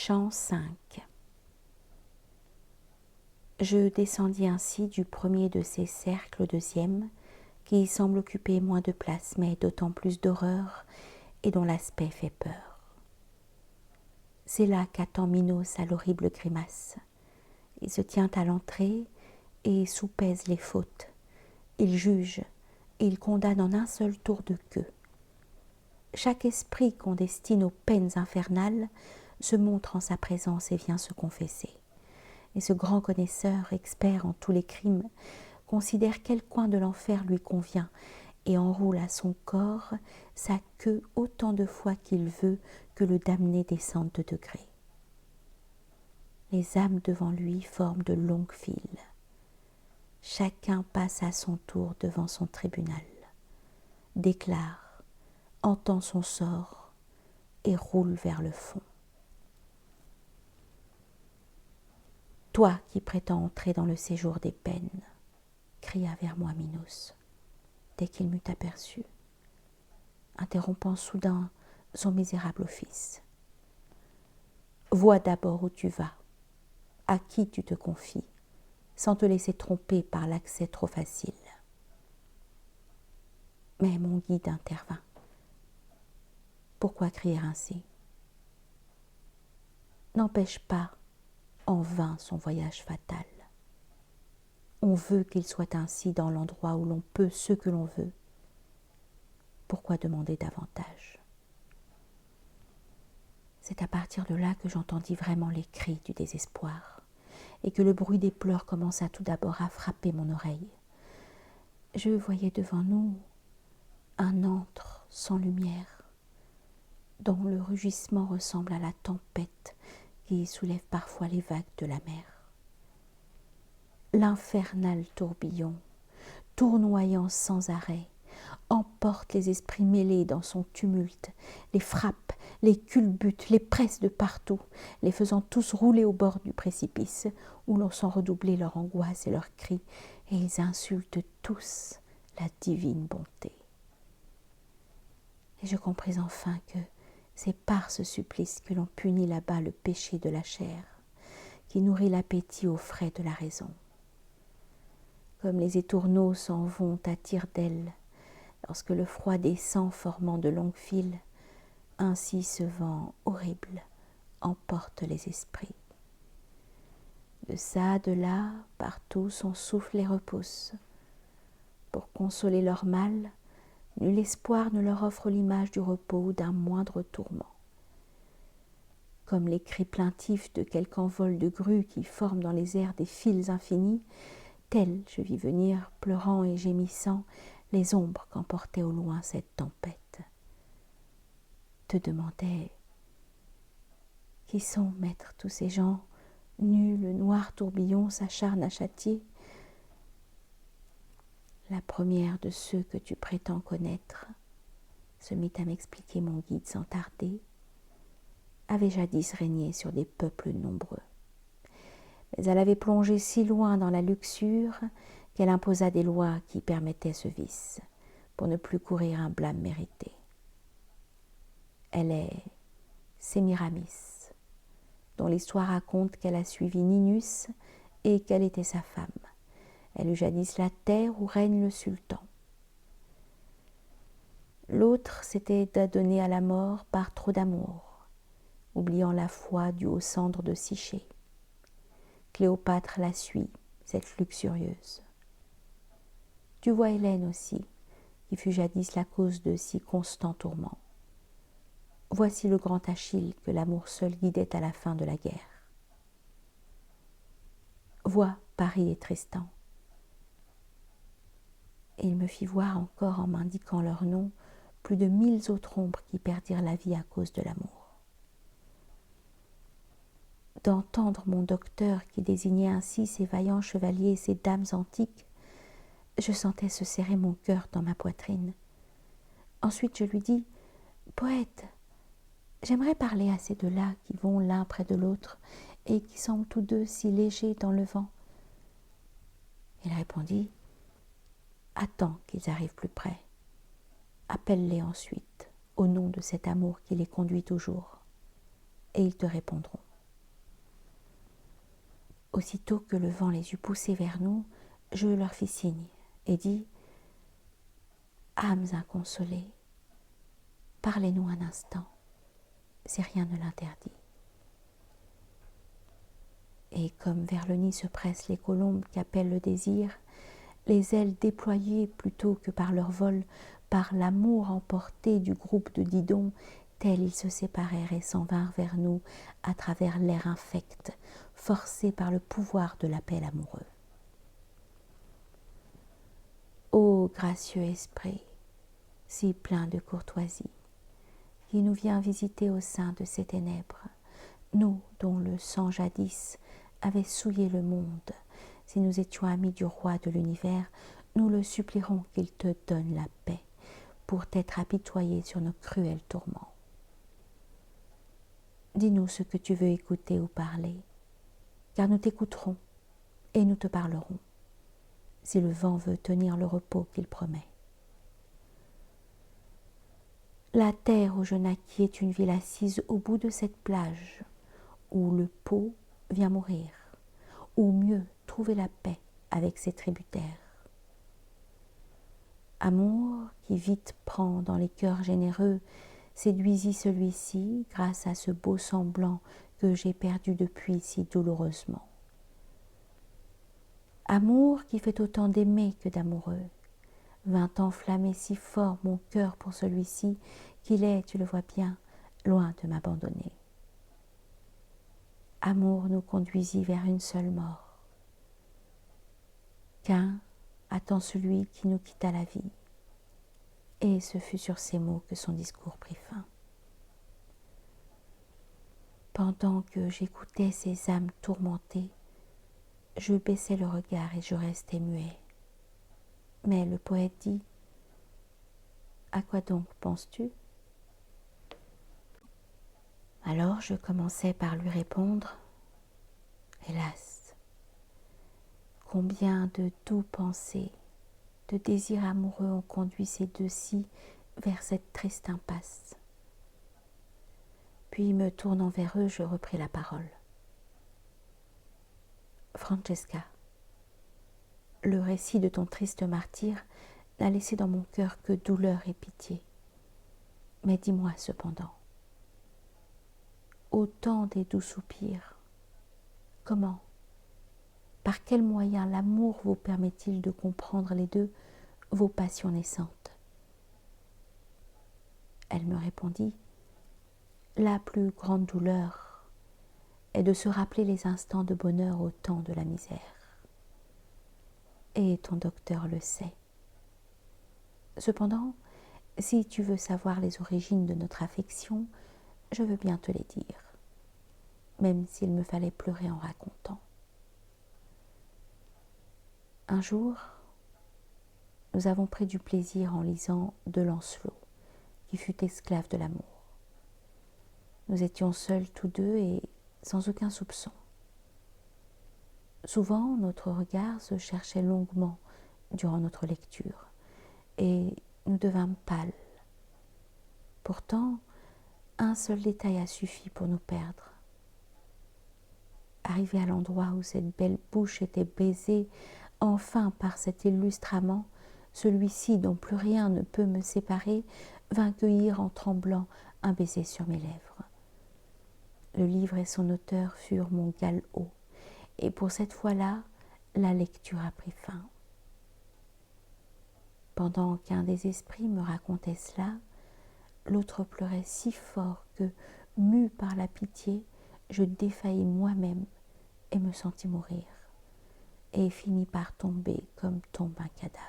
Chant 5. Je descendis ainsi du premier de ces cercles au deuxième, qui semble occuper moins de place, mais d'autant plus d'horreur, et dont l'aspect fait peur. C'est là qu'attend Minos à l'horrible grimace. Il se tient à l'entrée et soupèse les fautes. Il juge et il condamne en un seul tour de queue. Chaque esprit qu'on destine aux peines infernales se montre en sa présence et vient se confesser. Et ce grand connaisseur, expert en tous les crimes, considère quel coin de l'enfer lui convient et enroule à son corps sa queue autant de fois qu'il veut que le damné descende de degrés. Les âmes devant lui forment de longues files. Chacun passe à son tour devant son tribunal, déclare, entend son sort et roule vers le fond. Toi qui prétends entrer dans le séjour des peines, cria vers moi Minos, dès qu'il m'eut aperçu, interrompant soudain son misérable office. Vois d'abord où tu vas, à qui tu te confies, sans te laisser tromper par l'accès trop facile. Mais mon guide intervint. Pourquoi crier ainsi? N'empêche pas en vain son voyage fatal. On veut qu'il soit ainsi dans l'endroit où l'on peut ce que l'on veut. Pourquoi demander davantage? C'est à partir de là que j'entendis vraiment les cris du désespoir et que le bruit des pleurs commença tout d'abord à frapper mon oreille. Je voyais devant nous un antre sans lumière, dont le rugissement ressemble à la tempête qui soulève parfois les vagues de la mer. L'infernal tourbillon, tournoyant sans arrêt, emporte les esprits mêlés dans son tumulte, les frappe, les culbute, les presse de partout, les faisant tous rouler au bord du précipice, où l'on sent redoubler leur angoisse et leurs cris, et ils insultent tous la divine bonté. Et je compris enfin que c'est par ce supplice que l'on punit là-bas le péché de la chair, qui nourrit l'appétit aux frais de la raison. Comme les étourneaux s'en vont à tire-d'aile, lorsque le froid descend formant de longues files, ainsi ce vent horrible emporte les esprits. De ça, de là, partout son souffle les repousse. Pour consoler leur mal, nul espoir ne leur offre l'image du repos ou d'un moindre tourment. Comme les cris plaintifs de quelque envol de grue qui forment dans les airs des files infinies, tel je vis venir, pleurant et gémissant, les ombres qu'emportait au loin cette tempête. Te demandais, qui sont, maître, tous ces gens, nus, le noir tourbillon s'acharne à châtier? La première de ceux que tu prétends connaître, se mit à m'expliquer mon guide sans tarder, avait jadis régné sur des peuples nombreux. Mais elle avait plongé si loin dans la luxure qu'elle imposa des lois qui permettaient ce vice, pour ne plus courir un blâme mérité. Elle est Sémiramis, dont l'histoire raconte qu'elle a suivi Ninus et qu'elle était sa femme. Elle eut jadis la terre où règne le sultan. L'autre s'était adonné à la mort par trop d'amour, oubliant la foi due aux cendres de Psyché. Cléopâtre la suit, cette luxurieuse. Tu vois Hélène aussi, qui fut jadis la cause de si constants tourments. Voici le grand Achille que l'amour seul guidait à la fin de la guerre. Vois Paris et Tristan. Et il me fit voir encore en m'indiquant leurs noms plus de 1000 autres ombres qui perdirent la vie à cause de l'amour. D'entendre mon docteur qui désignait ainsi ces vaillants chevaliers et ces dames antiques, je sentais se serrer mon cœur dans ma poitrine. Ensuite je lui dis, « Poète, j'aimerais parler à ces deux-là qui vont l'un près de l'autre et qui semblent tous deux si légers dans le vent. » Il répondit, « Attends qu'ils arrivent plus près. Appelle-les ensuite, au nom de cet amour qui les conduit toujours, et ils te répondront. » Aussitôt que le vent les eut poussés vers nous, je leur fis signe et dis « Âmes inconsolées, parlez-nous un instant, si rien ne l'interdit. » Et comme vers le nid se pressent les colombes qu'appelle le désir, les ailes déployées plutôt que par leur vol, par l'amour emporté du groupe de Didon, tels ils se séparèrent et s'en vinrent vers nous à travers l'air infect, forcés par le pouvoir de l'appel amoureux. Ô gracieux esprit, si plein de courtoisie, qui nous vient visiter au sein de ces ténèbres, nous dont le sang jadis avait souillé le monde, si nous étions amis du roi de l'univers, nous le supplierons qu'il te donne la paix pour t'être apitoyé sur nos cruels tourments. Dis-nous ce que tu veux écouter ou parler, car nous t'écouterons et nous te parlerons, si le vent veut tenir le repos qu'il promet. La terre où je naquis est une ville assise au bout de cette plage, où le pot vient mourir, ou mieux trouver la paix avec ses tributaires. Amour qui vite prend dans les cœurs généreux, séduisit celui-ci grâce à ce beau semblant que j'ai perdu depuis si douloureusement. Amour qui fait autant d'aimer que d'amoureux, vint enflammer si fort mon cœur pour celui-ci qu'il est, tu le vois bien, loin de m'abandonner. Amour nous conduisit vers une seule mort. Qu'un attend celui qui nous quitta la vie. Et ce fut sur ces mots que son discours prit fin. Pendant que j'écoutais ces âmes tourmentées, je baissais le regard et je restais muet. Mais le poète dit « À quoi donc penses-tu » Alors je commençai par lui répondre « Hélas, combien de doux pensées, de désirs amoureux ont conduit ces deux-ci vers cette triste impasse. » Puis me tournant vers eux, je repris la parole. « Francesca, le récit de ton triste martyre n'a laissé dans mon cœur que douleur et pitié. Mais dis-moi cependant, au temps des doux soupirs, comment, par quels moyens l'amour vous permet-il de comprendre les deux vos passions naissantes ?» Elle me répondit, « La plus grande douleur est de se rappeler les instants de bonheur au temps de la misère. Et ton docteur le sait. Cependant, si tu veux savoir les origines de notre affection, je veux bien te les dire, même s'il me fallait pleurer en racontant. Un jour, nous avons pris du plaisir en lisant de Lancelot, qui fut esclave de l'amour. Nous étions seuls tous deux et sans aucun soupçon. Souvent, notre regard se cherchait longuement durant notre lecture, et nous devînmes pâles. Pourtant, un seul détail a suffi pour nous perdre. Arrivé à l'endroit où cette belle bouche était baisée, enfin par cet illustre amant, celui-ci dont plus rien ne peut me séparer, vint cueillir en tremblant un baiser sur mes lèvres. Le livre et son auteur furent mon galop, et pour cette fois-là, la lecture a pris fin. Pendant qu'un des esprits me racontait cela, l'autre pleurait si fort que, mue par la pitié, je défaillis moi-même et me sentis mourir, et finis par tomber comme tombe un cadavre.